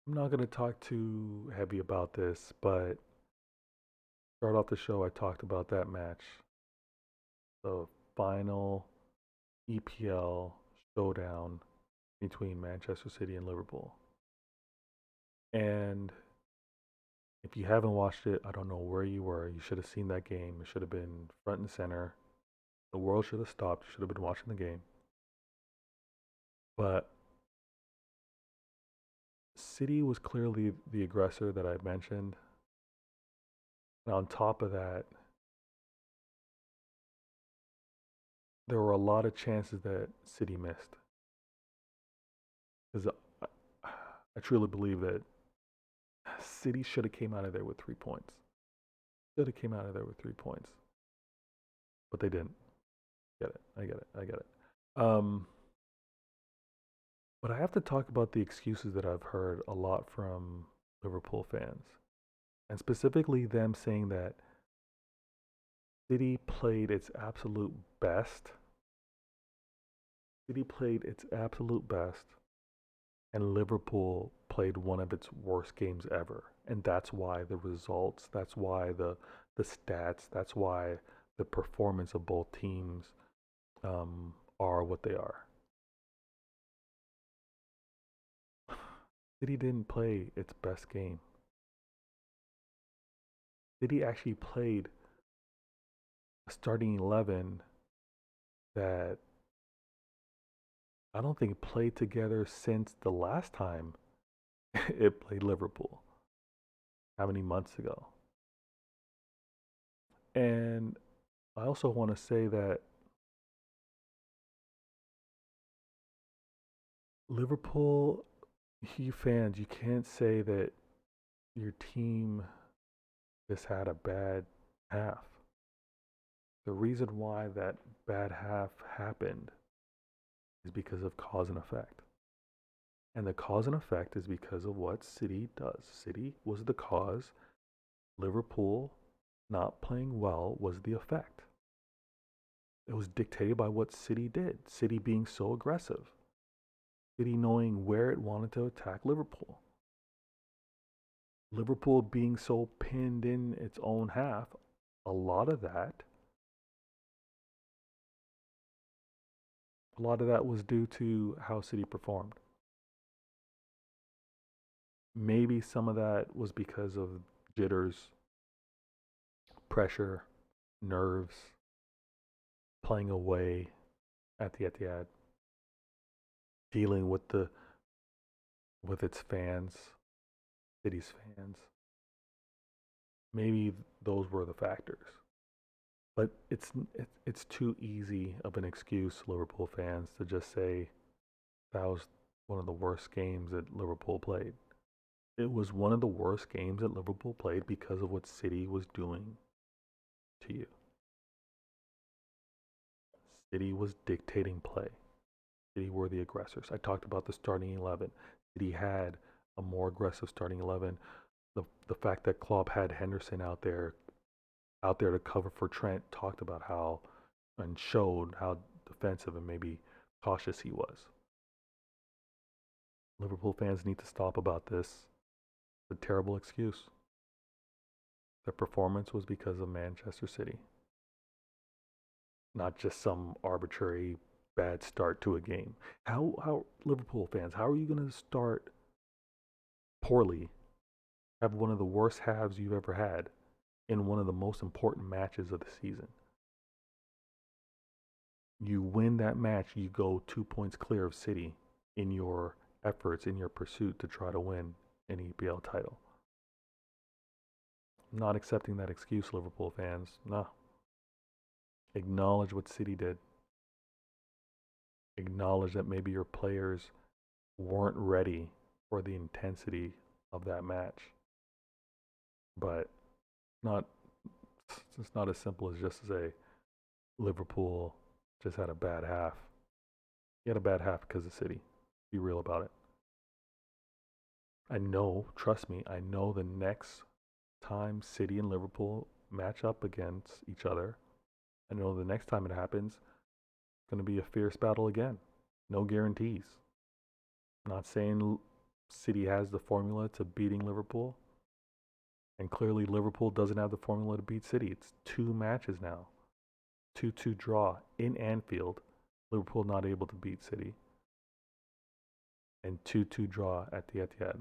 I'm not going to talk too heavy about this, but start off the show, I talked about that match, the final EPL showdown between Manchester City and Liverpool. And if you haven't watched it, I don't know where you were. You should have seen that game. It should have been front and center. The world should have stopped. You should have been watching the game. But City was clearly the aggressor that I mentioned. And on top of that, there were a lot of chances that City missed. Because I truly believe that City should have came out of there with 3 points. Should have came out of there with 3 points, but they didn't. Get it? I get it. I get it. Um, but I have to talk about the excuses that I've heard a lot from Liverpool fans, and specifically them saying that City played its absolute best. City played its absolute best, and Liverpool played one of its worst games ever. And that's why the results, that's why the stats, that's why the performance of both teams are what they are. City didn't play its best game. City actually played a starting 11 that I don't think played together since the last time it played Liverpool. How many months ago? And I also want to say that Liverpool, you fans, you can't say that your team just had a bad half. The reason why that bad half happened is because of cause and effect. And the cause and effect is because of what City does. City was the cause. Liverpool not playing well was the effect. It was dictated by what City did. City being so aggressive. City knowing where it wanted to attack Liverpool. Liverpool being so pinned in its own half, a lot of that was due to how City performed. Maybe some of that was because of jitters, pressure, nerves, playing away at the Etihad, dealing with its fans, City's fans. Maybe those were the factors. But it's too easy of an excuse, Liverpool fans, to just say that was one of the worst games that Liverpool played. It was one of the worst games that Liverpool played because of what City was doing to you. City was dictating play. City were the aggressors. I talked about the starting 11. City had a more aggressive starting 11. The fact that Klopp had Henderson out there to cover for Trent talked about how and showed how defensive and maybe cautious he was. Liverpool fans need to stop about this. It's a terrible excuse. Their performance was because of Manchester City, not just some arbitrary bad start to a game. How Liverpool fans, how are you going to start poorly, have one of the worst halves you've ever had in one of the most important matches of the season? You win that match, you go 2 points clear of City in your efforts, in your pursuit to try to win an EPL title. I'm not accepting that excuse, Liverpool fans. No. Acknowledge what City did. Acknowledge that maybe your players weren't ready for the intensity of that match. But not it's not as simple as just to say Liverpool just had a bad half. He had a bad half because of City. Be real about it. I know, trust me, I know the next time City and Liverpool match up against each other, I know the next time it happens, it's going to be a fierce battle again. No guarantees. I'm not saying City has the formula to beating Liverpool, and clearly Liverpool doesn't have the formula to beat City. It's 2 matches now. 2-2 draw in Anfield. Liverpool not able to beat City. And 2-2 draw at the Etihad.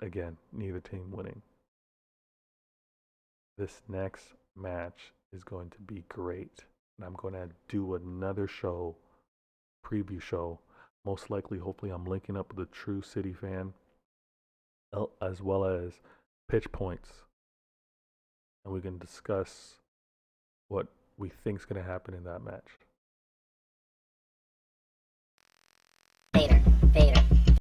Again, neither team winning. This next match is going to be great. And I'm going to do another show, preview show. Most likely, hopefully, I'm linking up with a true City fan, as well as pitch points. And we can discuss what we think is going to happen in that match.